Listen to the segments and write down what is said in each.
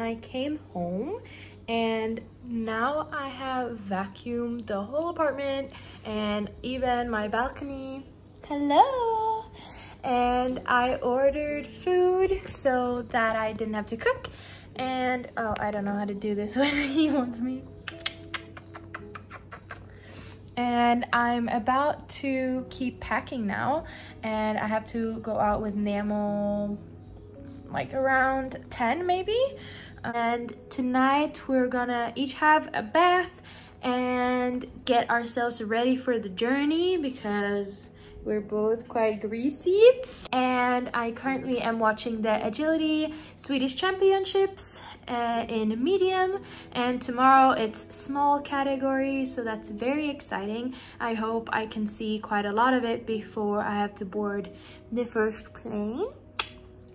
I came home, and now I have vacuumed the whole apartment and even my balcony. Hello! And I ordered food so that I didn't have to cook. And oh, I don't know how to do this when he wants me. And I'm about to keep packing now, and I have to go out with Nemo like around 10 maybe. And tonight we're gonna each have a bath and get ourselves ready for the journey because we're both quite greasy. And I currently am watching the agility Swedish championships in medium, and tomorrow it's small category, so that's very exciting. I hope I can see quite a lot of it before I have to board the first plane.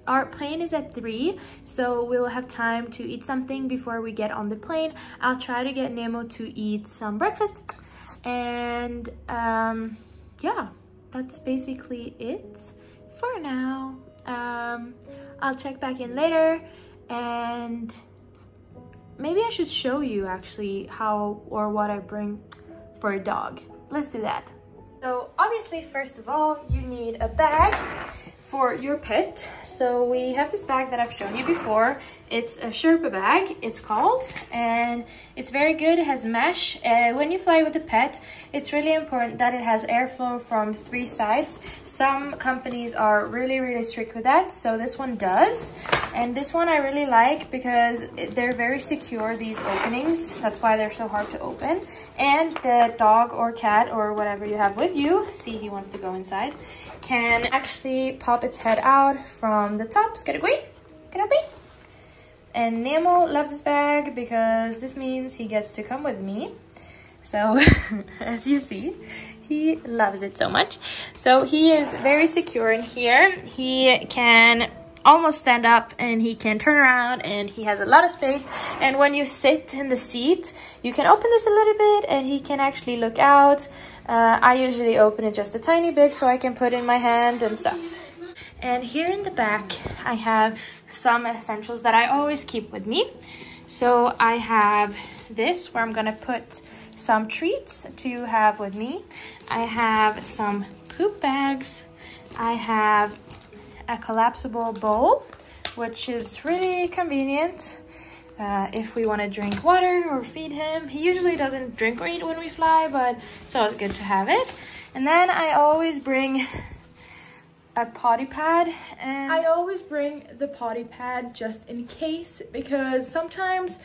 Our plane is at 3, so we'll have time to eat something before we get on the plane. I'll try to get Nemo to eat some breakfast, and yeah, that's basically it for now. I'll check back in later, and maybe I should show you actually how or what I bring for a dog. Let's do that. So obviously, first of all, you need a bag for your pet. So we have this bag that I've shown you before. It's a Sherpa bag, it's called, and it's very good. It has mesh. When you fly with a pet, it's really important that it has airflow from 3 sides. Some companies are really strict with that, so this one does. And this one I really like because they're very secure, these openings. That's why they're so hard to open. And the dog or cat or whatever you have with you, see, he wants to go inside, can actually pop its head out from the top. Ska det gå in? Can it be? And Nemo loves this bag because this means he gets to come with me. So as you see, he loves it so much. So he is very secure in here. He can almost stand up and he can turn around, and he has a lot of space. And when you sit in the seat, you can open this a little bit and he can actually look out. I usually open it just a tiny bit so I can put in my hand and stuff. And here in the back, I have some essentials that I always keep with me. So I have this where I'm gonna put some treats to have with me. I have some poop bags. I have a collapsible bowl, which is really convenient if we want to drink water or feed him. He usually doesn't drink or eat when we fly, but it's always good to have it. And then I always bring a potty pad, and I always bring the potty pad just in case, because sometimes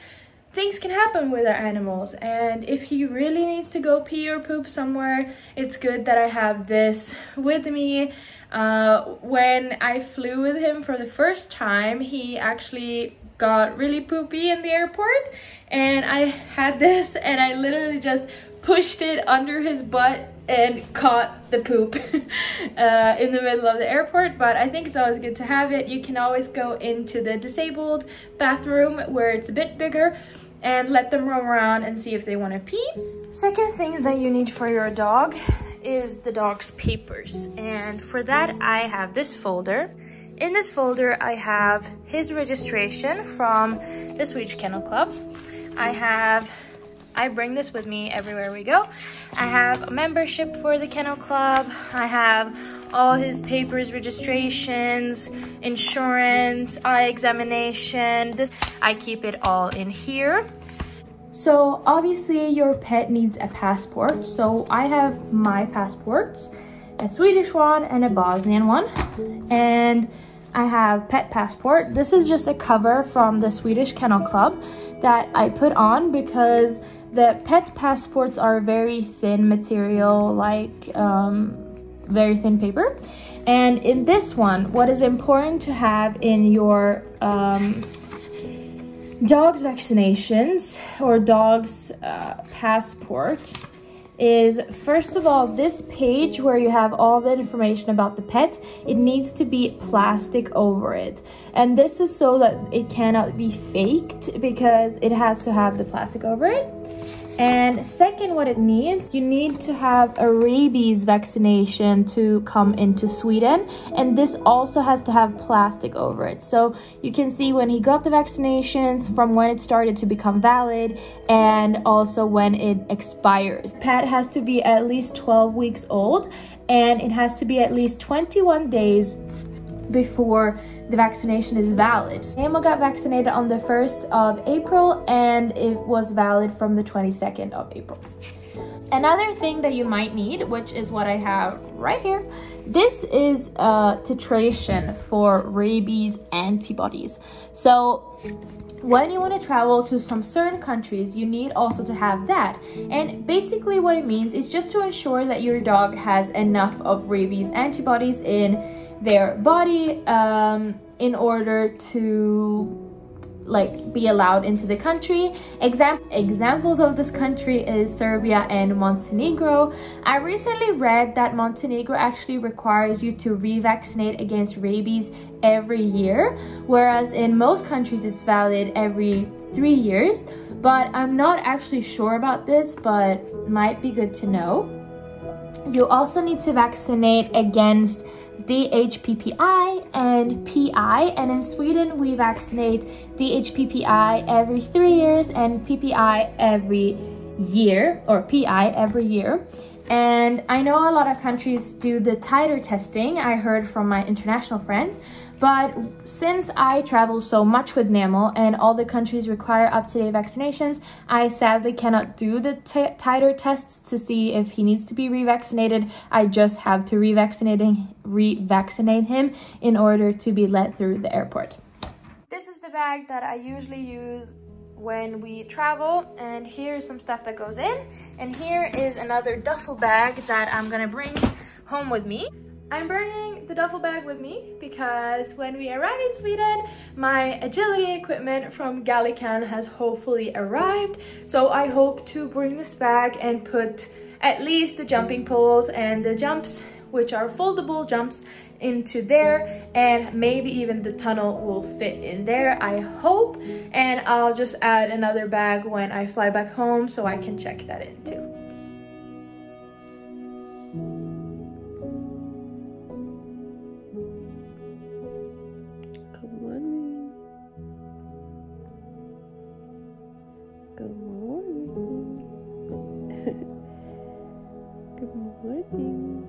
things can happen with our animals, and if he really needs to go pee or poop somewhere, it's good that I have this with me. When I flew with him for the first time, he actually got really poopy in the airport, and I had this and I literally just pushed it under his butt and caught the poop in the middle of the airport. But I think it's always good to have it. You can always go into the disabled bathroom where it's a bit bigger and let them roam around and see if they want to pee. Second thing that you need for your dog is the dog's papers, and for that I have this folder. In this folder I have his registration from the Swedish Kennel Club. I bring this with me everywhere we go. I have a membership for the Kennel Club. I have all his papers, registrations, insurance, eye examination. I keep it all in here. So obviously your pet needs a passport. So I have my passports, a Swedish one and a Bosnian one. And I have pet passport. This is just a cover from the Swedish Kennel Club that I put on because the pet passports are very thin material, like very thin paper. And in this one, what is important to have in your dog's vaccinations or dog's passport is, first of all, this page where you have all the information about the pet, it needs to be plastic over it. And this is so that it cannot be faked because it has to have the plastic over it. And second, what it needs, you need to have a rabies vaccination to come into Sweden, and this also has to have plastic over it. So you can see when he got the vaccinations, from when it started to become valid, and also when it expires. Pet has to be at least 12 weeks old, and it has to be at least 21 days before the vaccination is valid. Nemo got vaccinated on the 1st of April and it was valid from the 22nd of April. Another thing that you might need, which is what I have right here, this is a titration for rabies antibodies. So when you want to travel to some certain countries, you need also to have that. And basically what it means is just to ensure that your dog has enough of rabies antibodies in their body in order to be allowed into the country. Examples of this country is Serbia and Montenegro. I recently read that Montenegro actually requires you to revaccinate against rabies every year, whereas in most countries it's valid every 3 years. But I'm not actually sure about this, but might be good to know. You also need to vaccinate against DHPPI and PI, and in Sweden we vaccinate DHPPI every 3 years and PPI every year, or PI every year. And I know a lot of countries do the titer testing, I heard from my international friends, but since I travel so much with Nemo and all the countries require up-to-date vaccinations, I sadly cannot do the titer tests to see if he needs to be revaccinated. I just have to revaccinate him in order to be let through the airport. This is the bag that I usually use when we travel, and here's some stuff that goes in, and here is another duffel bag that I'm gonna bring home with me. I'm bringing the duffel bag with me because when we arrive in Sweden, my agility equipment from Gallican has hopefully arrived, so I hope to bring this bag and put at least the jumping poles and the jumps, which are foldable jumps, into there, and maybe even the tunnel will fit in there, I hope. And I'll just add another bag when I fly back home so I can check that in too. Good morning. Good morning. Good morning.